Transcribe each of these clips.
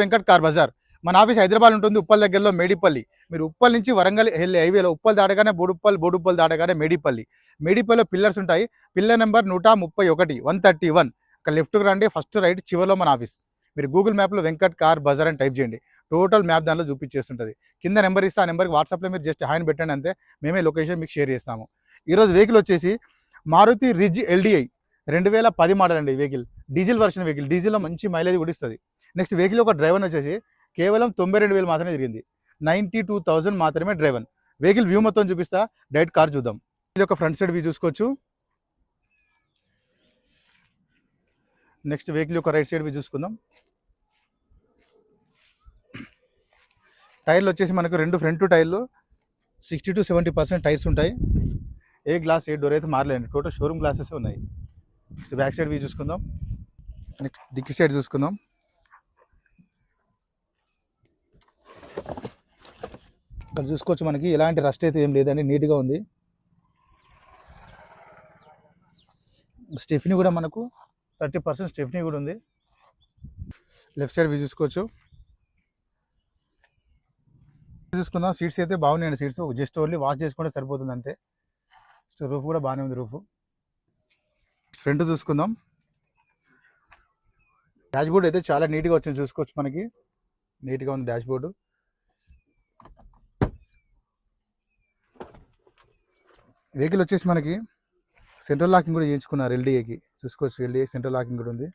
Venkat car Bazar. మన office Hyderabad ఉంటుంది, ఉప్పల్ దగ్గరలో మేడిపల్లి. మీరు ఉప్పల్ నుంచి వరంగల్ వెళ్ళే హైవేలో ఉప్పల్ దాటగానే బోడుప్పల్ దాటగానే మేడిపల్లి. మేడిపల్లిలో పిల్లర్స్ ఉంటాయి. Pillar number 131 131. అక్కడ లెఫ్ట్కి రండి, ఫస్ట్ రైట్ చివరిలో మన ఆఫీస్. మీరు గూగుల్ మ్యాప్లో వెంకట్ కార్ బజార్ అని టైప్ చేయండి, టోటల్ మ్యాప్ దానిలో చూపించేస్తుంటుంది. కింద నెంబర్ ఇస్తే ఆ నెంబర్కి వాట్సాప్లో మీరు జస్ట్ హాయ్ పెట్టండి, అంతే మేమే లొకేషన్ మీకు షేర్ చేస్తాము. ఈరోజు వెహికల్ వచ్చేసి మారుతి రిజ్ LDI 2010 మోడల్ అండి. వెహికల్ డీజిల్ వర్షన్ వెహికల్, డీజిల్లో మంచి మైలేజ్ కూడా ఇస్తుంది. నెక్స్ట్ వెహికల్ ఒక డ్రైవర్ వచ్చేసి కేవలం 92,000 మాత్రమే తిరిగింది. 92,000 మాత్రమే డ్రైవర్. వెహికల్ వ్యూ మొత్తం చూపిస్తా, డైరెక్ట్ కార్ చూద్దాం. ఇది ఒక ఫ్రంట్ సైడ్ వ్యూ చూసుకోవచ్చు. నెక్స్ట్ వెహికల్ ఒక రైట్ సైడ్ వ్యూ చూసుకుందాం. టైర్లు వచ్చేసి మనకు రెండు ఫ్రంట్ టైర్లు 60 to 70% టైర్స్ ఉంటాయి. ఏ గ్లాస్ ఏ డోర్ అయితే మారలేండి, టోటల్ షోరూమ్ గ్లాసెస్ ఉన్నాయి. నెక్స్ట్ బ్యాక్ సైడ్ వ్యూ చూసుకుందాం. నెక్స్ట్ డిక్కీ సైడ్ చూసుకుందాం. ఇక్కడ చూసుకోవచ్చు, మనకి ఎలాంటి రస్ట్ అయితే ఏం లేదండి, నీట్గా ఉంది. స్టెఫ్నీ కూడా మనకు 30% స్టెఫ్నీ కూడా ఉంది. లెఫ్ట్ సైడ్ వ్యూ చూసుకోవచ్చు. చూసుకుందాం. సీట్స్ అయితే బాగున్నాయండి, సీట్స్ జస్ట్ ఓన్లీ వాష్ చేసుకుంటే సరిపోతుంది అంతే. రూఫ్ కూడా బాగానే ఉంది. రూఫ్ ఫ్రంట్ చూసుకుందాం. డాష్ బోర్డ్ అయితే చాలా నీట్గా వచ్చింది, చూసుకోవచ్చు. మనకి నీట్గా ఉంది డాష్ బోర్డు. వెహికల్ వచ్చేసి మనకి సెంట్రల్ లాకింగ్ కూడా చేయించుకున్నారు LDAకి, చూసుకోవచ్చు. LDA సెంట్రల్ లాకింగ్ కూడా ఉంది,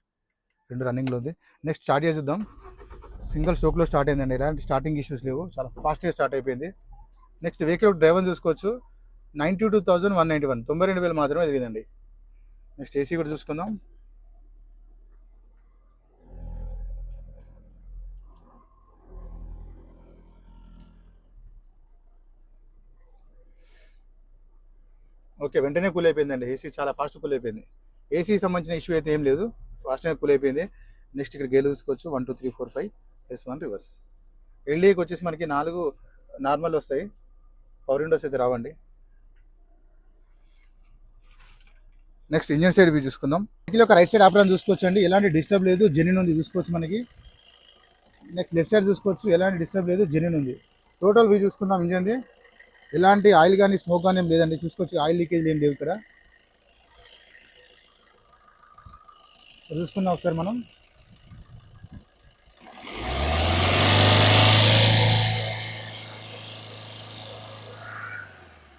రెండు రన్నింగ్లో ఉంది. నెక్స్ట్ స్టార్ట్ చేద్దాం. సింగిల్ స్ట్రోక్లో స్టార్ట్ అయిందండి, ఎలాంటి స్టార్టింగ్ ఇష్యూస్ లేవు, చాలా ఫాస్ట్గా స్టార్ట్ అయిపోయింది. నెక్స్ట్ వెహికల్ డ్రైవర్ చూసుకోవచ్చు. 92,191, 92,000 మాత్రమే తిరిగిందండి. నెక్స్ట్ AC కూడా చూసుకుందాం. ఓకే, వెంటనే కూల్ అయిపోయిందండి. AC చాలా ఫాస్ట్ కూల్ అయిపోయింది. AC సంబంధించిన ఇష్యూ అయితే ఏం లేదు, ఫాస్ట్గా కూల్ అయిపోయింది. నెక్స్ట్ ఇక్కడ గేర్ చూసుకోవచ్చు. 1 2 3 4 5 +1 రివర్స్. LDAకి వచ్చేసి మనకి 4 నార్మల్ వస్తాయి, పవర్ విండోస్ అయితే రావండి. నెక్స్ట్ ఇంజన్ సైడ్ వ్యూ చూసుకుందాం. వెహికల్ ఒక రైట్ సైడ్ ఆపరాన్ చూసుకోవచ్చు అండి, ఎలాంటి డిస్టర్బ్ లేదు, జెన్యూన్ ఉంది, చూసుకోవచ్చు మనకి. నెక్స్ట్ లెఫ్ట్ సైడ్ చూసుకోవచ్చు, ఎలాంటి డిస్టర్బ్ లేదు, జెన్యూన్ ఉంది. టోటల్ వ్యూ చూసుకుందాం. ఇంజన్ది ఎలాంటి ఆయిల్ కానీ స్మోక్ కానీ ఏం లేదండి, చూసుకోవచ్చు. ఆయిల్ లీకేజ్ ఏం లేవు ఇక్కడ. చూసుకుందాం ఒకసారి మనం.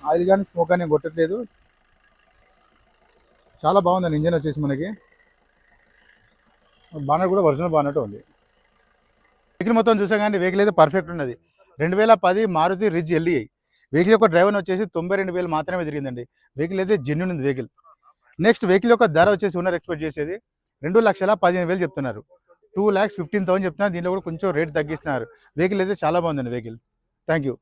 ఆయిల్ కానీ స్మోక్ కానీ కొట్టట్లేదు, చాలా బాగుందండి. ఇంజన్ వచ్చేసి మనకి బానట్ కూడా ఒరిజినల్ బానట్ ఉంది. వెహికల్ మొత్తం చూసా కానీ వెహికల్ అయితే పర్ఫెక్ట్ ఉన్నది. 2010 మారుతి రిజ్ LDI. వెహికల్ యొక్క డ్రైవర్ వచ్చేసి 92,000 మాత్రమే తిరిగిందండి. వెహికల్ అయితే జెన్యూన్ ఉంది వెహికల్. నెక్స్ట్ వెహికల్ యొక్క ధర వచ్చేసి ఓనర్ ఎక్స్పెక్ట్ చేసేది 2,15,000 చెప్తున్నారు. 2,15,000 చెప్తున్నారు. దీనిలో కూడా కొంచెం రేట్ తగ్గిస్తున్నారు. వెహికల్ అయితే చాలా బాగుందండి వెహికల్. Thank you.